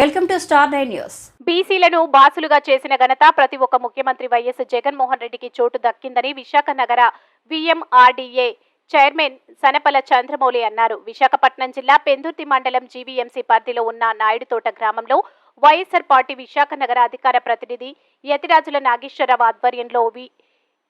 Welcome to star 9 news. బీసీలను బాసులుగా చేసిన ఘనత ప్రతి ఒక్క ముఖ్యమంత్రి వైఎస్ జగన్మోహన్ రెడ్డికి చోటు దక్కిందని విశాఖ నగర విఎంఆర్డీఏ చైర్మన్ సనపల చంద్రమౌళి అన్నారు. విశాఖపట్నం జిల్లా పెందుర్తి మండలం జీవీఎంసీ పరిధిలో ఉన్న నాయుడుతోట గ్రామంలో వైఎస్ఆర్ పార్టీ విశాఖ నగర అధికార ప్రతినిధి యతిరాజుల నాగేశ్వరరావు ఆధ్వర్యంలో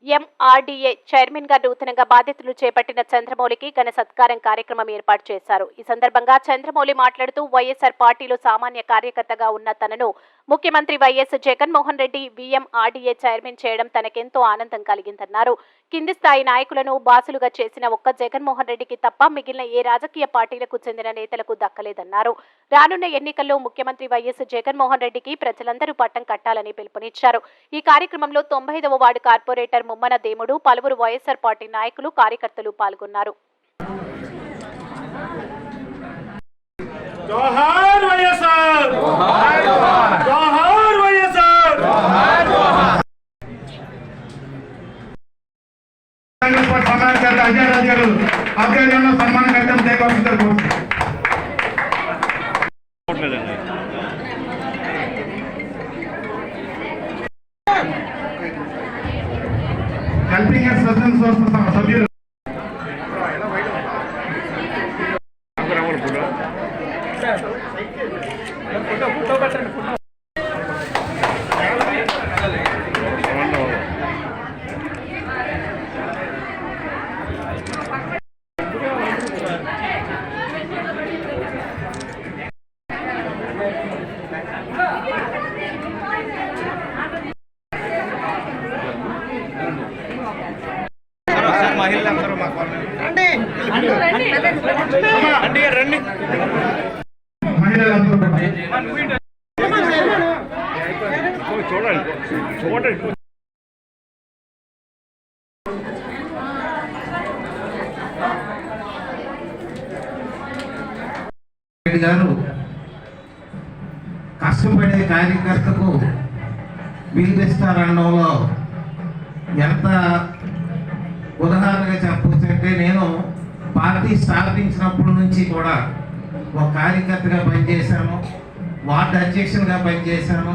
ఎంఆర్డీఏ చైర్మన్ గా నూతనంగా బాధ్యతలు చేపట్టిన చంద్రమౌళికి ఘన సత్కారం కార్యక్రమం ఏర్పాటు చేశారు. ఈ సందర్భంగా చంద్రమౌళి మాట్లాడుతూ వైఎస్ఆర్ పార్టీలో సామాన్య కార్యకర్తగా ఉన్న తనను ముఖ్యమంత్రి YS Jaganmohan Reddy VMRDA chairman చేయడం తనకెంతో ఆనందం కలిగిందన్నారు. కింది స్థాయి నాయకులను బాసులుగా చేసిన ఒక్క జగన్మోహన్ రెడ్డికి తప్ప మిగిలిన ఏ రాజకీయ పార్టీలకు చెందిన నేతలకు దక్కలేదన్నారు. రానున్న ఎన్నికల్లో ముఖ్యమంత్రి వైఎస్ జగన్మోహన్ రెడ్డికి ప్రజలందరూ పట్టం కట్టాలని పిలుపునిచ్చారు. ఈ కార్యక్రమంలో 95వ వార్డు కార్పొరేటర్ ముమ్మన దేముడు, పలువురు వైఎస్ఆర్ పార్టీ నాయకులు, కార్యకర్తలు పాల్గొన్నారు. జోహార్ వైఎస్ఆర్, జోహార్ వైఎస్ఆర్, सम्मान करता है राज्य आपके जन सम्मान करते हैं देखो सुंदर हेल्पिंग एंड सस्टेन सोर्स सभ्युలు మహిళలందరూ మా రండి రండి మహిళలందరూ చూడండి చూడండి గారు కష్టపడే కార్యకర్తకు విలువిస్తారనడంలో ఎంత ఉదాహరణగా చెప్పొచ్చంటే, నేను పార్టీ స్థాపించినప్పటి నుంచి కూడా ఒక కార్యకర్తగా పనిచేశాను, వార్డు అధ్యక్షునిగా పనిచేశాను.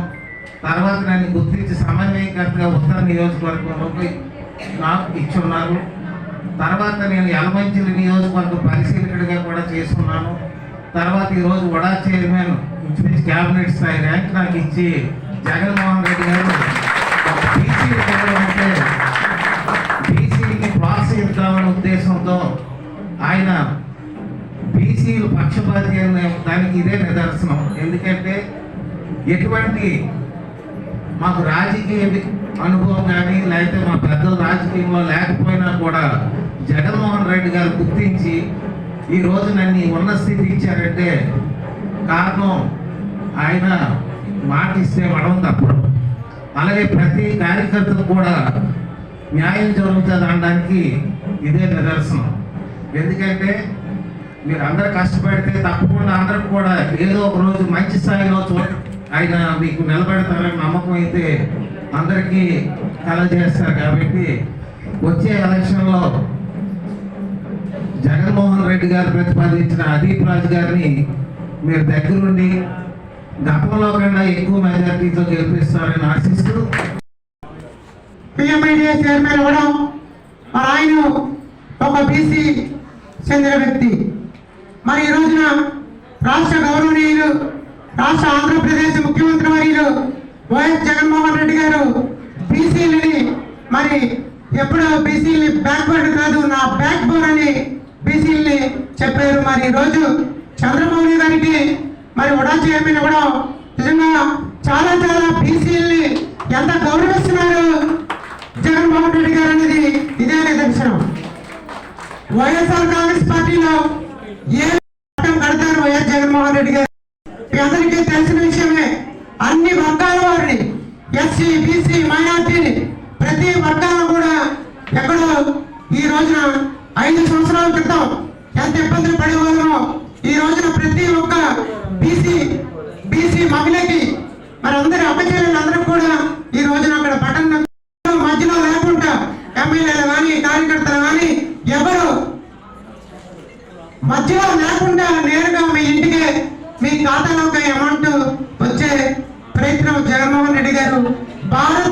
తర్వాత నన్ను గుర్తించి సమన్వయకర్తగా ఉత్తర నియోజకవర్గంలోకి నాకు ఇచ్చున్నారు. తర్వాత నేను యలమంచిలి నియోజకవర్గ పరిశీలకుడిగా కూడా చేసుకున్నాను. తర్వాత ఈరోజు వడా చైర్మన్ ఇంచుమించు క్యాబినెట్ స్థాయి ర్యాంక్ నాకు ఇచ్చి జగన్మోహన్ రెడ్డి గారు బీసీలకి ప్రోత్సహిద్దామనే ఉద్దేశంతో ఆయన బీసీలు పక్షపాతి అనే దానికి ఇదే నిదర్శనం. ఎందుకంటే ఎటువంటి మాకు రాజకీయ అనుభవం కానీ లేకపోతే మా పెద్దలు రాజకీయంలో లేకపోయినా కూడా జగన్మోహన్ రెడ్డి గారు గుర్తించి ఈరోజు నన్ను ఉన్న స్థితి ఇచ్చారంటే కారణం ఆయన మాట ఇస్తే మనం తప్పడం. అలాగే ప్రతి కార్యకర్తకు కూడా న్యాయం జరుగుతుంది అనడానికి ఇదే నిదర్శనం. ఎందుకంటే మీరు అందరూ కష్టపడితే తప్పకుండా అందరికి కూడా ఏదో ఒక రోజు మంచి స్థాయిలో ఆయన మీకు నిలబెడతారని నమ్మకం అయితే అందరికీ కలగజేస్తారు. కాబట్టి వచ్చే ఎలక్షన్లో జగన్మోహన్ రెడ్డి గారు ప్రతిపాదించిన అదీప్ రాజు గారిని మీరు దగ్గరుండి గతంలో కన్నా ఎక్కువ మెజార్టీతో గెలిపిస్తారని ఆశిస్తూ పిఎంఐడిఏ చైర్మన్ అవ్వడం, మరి ఆయన ఒక బీసీ చెందిన వ్యక్తి. మరి ఈ రోజున రాష్ట్ర గౌరవనీయులు, రాష్ట్ర ఆంధ్రప్రదేశ్ ముఖ్యమంత్రి వర్యులు వైఎస్ జగన్మోహన్ రెడ్డి గారు బీసీలని మరి ఎప్పుడు బీసీలని బ్యాక్వర్డ్ కాదు, నా బ్యాక్ బోన్ అని బీసీలని చెప్పారు. మరి ఈరోజు చంద్రమౌళి గారికి మరి వడా చైర్మన్ ఇవ్వడం నిజంగా చాలా చాలా బీసీలని ఎంత గౌరవిస్తున్నారు జగన్మోహన్ రెడ్డి గారు అనేది ఇదే నిదర్శనం. వైఎస్ఆర్ కాంగ్రెస్ పార్టీలో ఏ కడతారు వైఎస్ జగన్మోహన్ రెడ్డి గారు మీ అందరికీ తెలిసిన విషయమే. అన్ని వర్గాల వారిని, ఎస్సీ, బీసీ, మైనార్టీని, ప్రతి వర్గాలను కూడా ఎక్కడో ఈ రోజున 5 సంవత్సరాల క్రితం ఎంత ఇబ్బందులు పడేవాళ్ళమో ఈ రోజున ప్రతి ఒక్క బీసీ మహిళకి మరి అందరి అమ్మచెల్లెలందరూ కూడా ఈ రోజున అక్కడ పట్టణ మధ్యలో లేకుండా ఎమ్మెల్యేలు కానీ కార్యకర్తలు కానీ ఎవరు మధ్యలో లేకుండా నేరుగా మీ ఇంటికి మీ ఖాతాలోకి అమౌంట్ భారత